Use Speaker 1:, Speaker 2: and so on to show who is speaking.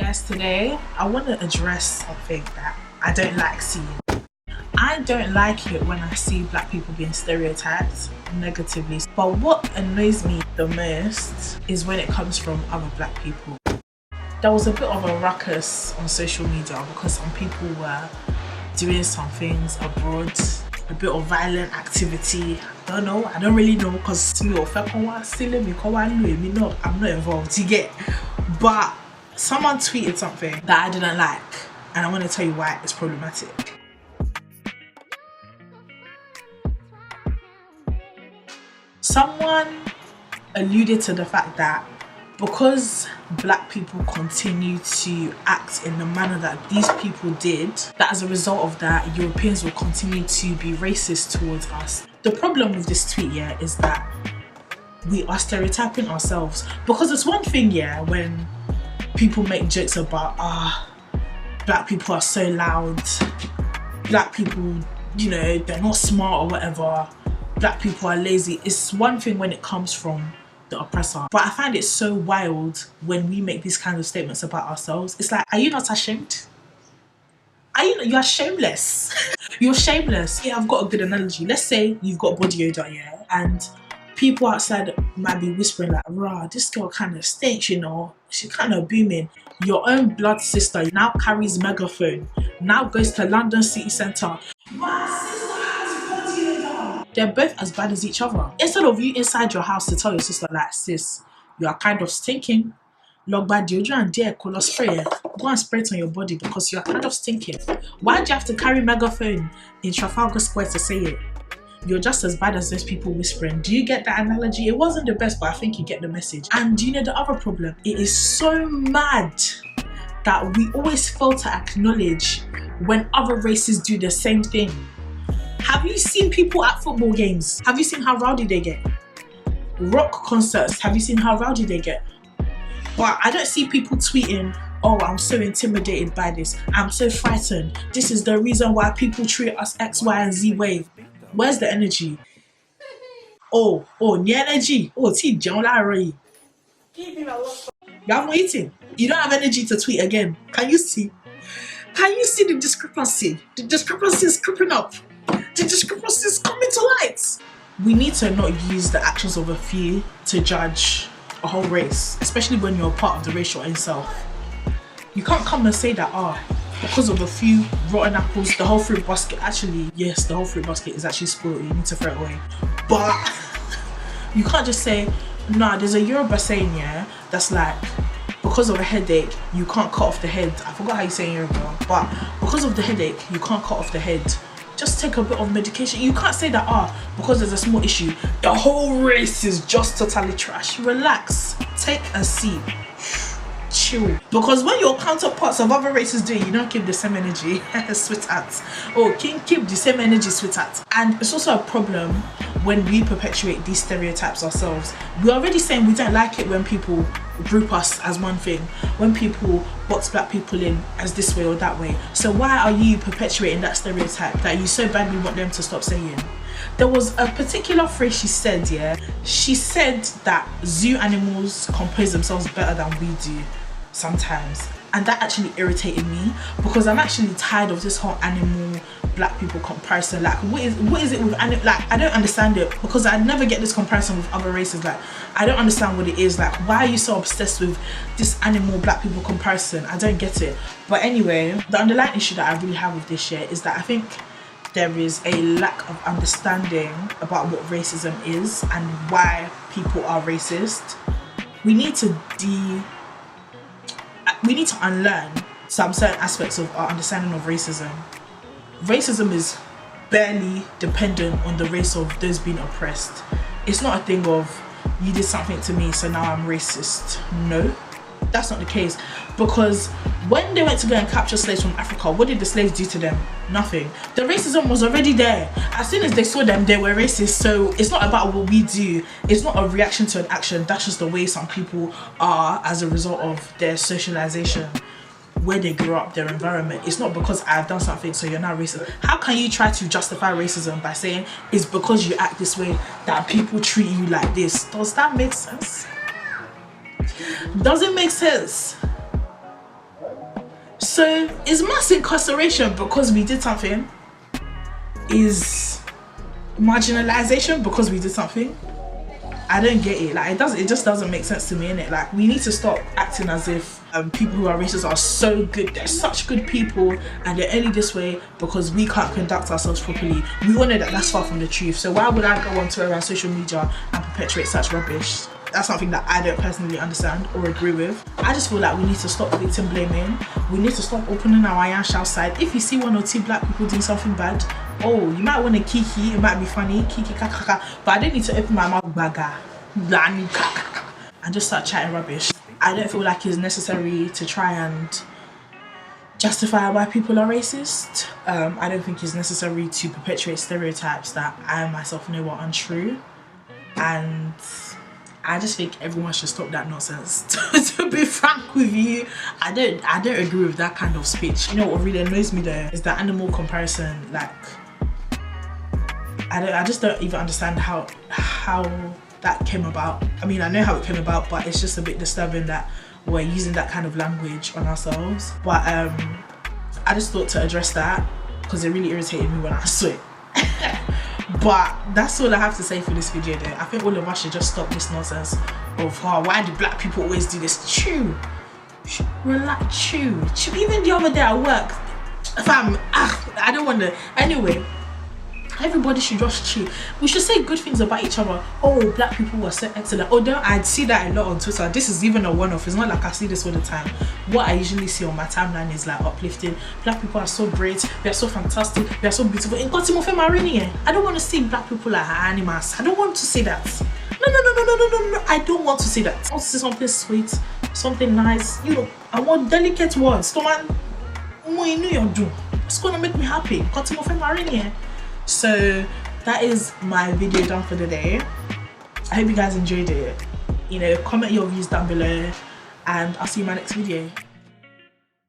Speaker 1: Guys, today I want to address something that I don't like seeing. I don't like it when I see black people being stereotyped negatively. But what annoys me the most is when it comes from other black people. There was a bit of a ruckus on social media because some people were doing some things abroad, a bit of violent activity. I don't really know because I'm not involved, you get. But someone tweeted something that I didn't like, and I want to tell you why it's problematic. Someone alluded to the fact that because black people continue to act in the manner that these people did, that as a result of that, Europeans will continue to be racist towards us. The problem with this tweet, is that we are stereotyping ourselves. Because it's one thing, when people make jokes about, black people are so loud, black people, they're not smart or whatever, black people are lazy. It's one thing when it comes from the oppressor. But I find it so wild when we make these kinds of statements about ourselves. It's like, are you not ashamed? You're shameless. You're shameless. Yeah, I've got a good analogy. Let's say you've got body odor, and people outside might be whispering like, rah, this girl kind of stinks, she kind of booming. Your own blood sister now carries megaphone, now goes to London city centre. My sister has body odor. They're both as bad as each other. Instead of you inside your house to tell your sister like, sis, you are kind of stinking, log by deodorant there, color spray. Go and spray it on your body because you are kind of stinking. Why do you have to carry megaphone in Trafalgar Square to say it? You're just as bad as those people whispering. Do you get that analogy? It wasn't the best, but I think you get the message. And do you know the other problem? It is so mad that we always fail to acknowledge when other races do the same thing. Have you seen people at football games? Have you seen how rowdy they get? Rock concerts, have you seen how rowdy they get? But I don't see people tweeting, oh, I'm so intimidated by this. I'm so frightened. This is the reason why people treat us X, Y, and Z way. Where's the energy? Oh, the energy. Oh, you haven't eaten. You don't have energy to tweet again. Can you see? Can you see the discrepancy? The discrepancy is creeping up. The discrepancy is coming to light. We need to not use the actions of a few to judge a whole race, especially when you're part of the race your own self. You can't come and say that, because of a few rotten apples, the whole fruit basket, actually, yes, the whole fruit basket is actually spoiled, you need to throw it away. But you can't just say, nah, there's a Yoruba saying, that's like, because of a headache, you can't cut off the head. I forgot how you say in Yoruba, but because of the headache, you can't cut off the head. Just take a bit of medication. You can't say that, because there's a small issue, the whole race is just totally trash. Relax, take a seat. Chill. Because when your counterparts of other races do it, you don't keep the same energy, sweetheart. Keep the same energy, sweetheart. And it's also a problem when we perpetuate these stereotypes ourselves. We're already saying we don't like it when people group us as one thing, when people box black people in as this way or that way. So why are you perpetuating that stereotype that you so badly want them to stop saying? There was a particular phrase she said, She said that zoo animals compose themselves better than we do sometimes. And that actually irritated me because I'm actually tired of this whole animal black people comparison. Like, what is it with animal? Like, I don't understand it because I never get this comparison with other races. Like, I don't understand what it is. Like, why are you so obsessed with this animal black people comparison? I don't get it. But anyway, the underlying issue that I really have with this year is that I think there is a lack of understanding about what racism is and why people are racist. We need to unlearn some certain aspects of our understanding of racism. Racism is barely dependent on the race of those being oppressed. It's not a thing of, you did something to me, so now I'm racist. No, that's not the case. Because when they went to go and capture slaves from Africa, what did the slaves do to them? Nothing. The racism was already there. As soon as they saw them, they were racist. So it's not about what we do. It's not a reaction to an action. That's just the way some people are as a result of their socialization, where they grew up, their environment. It's not because I've done something so you're not racist. How can you try to justify racism by saying it's because you act this way that people treat you like this? Does that make sense? Does it make sense? So is mass incarceration because we did something? Is marginalization because we did something? I don't get it. Like it just doesn't make sense to me, innit? Like we need to stop acting as if people who are racist are so good. They're such good people and they're only this way because we can't conduct ourselves properly. We all know that that's far from the truth. So why would I go on Twitter and social media and perpetuate such rubbish? That's something that I don't personally understand or agree with. I just feel like we need to stop victim blaming. We need to stop opening our iron shell side. If you see 1 or 2 black people doing something bad, oh, you might want to kiki, it might be funny, kiki kakaka, but I don't need to open my mouth baga and just start chatting rubbish. I don't feel like it's necessary to try and justify why people are racist. I don't think it's necessary to perpetuate stereotypes that I myself know are untrue, and I just think everyone should stop that nonsense. To be frank with you, I don't agree with that kind of speech. You know what really annoys me though is the animal comparison. Like I just don't even understand how that came about. I mean, I know how it came about, but it's just a bit disturbing that we're using that kind of language on ourselves. But I just thought to address that because it really irritated me when I saw it. But that's all I have to say for this video though. I think all of us should just stop this nonsense of why do black people always do this? Chew, relax, chew. Even the other day at work, fam, I don't want to. Anyway, everybody should just chill. We should say good things about each other. Oh, black people were so excellent. Although I see that a lot on Twitter. This is even a one-off. It's not like I see this all the time. What I usually see on my timeline is like uplifting. Black people are so great. They are so fantastic. They are so beautiful. I don't want to see black people like animals. I don't want to say that. No. I don't want to say that. I want to say something sweet, something nice. You know, I want delicate words. It's gonna make me happy. So that is my video done for the day. I hope you guys enjoyed it. You know, comment your views down below and I'll see you in my next video.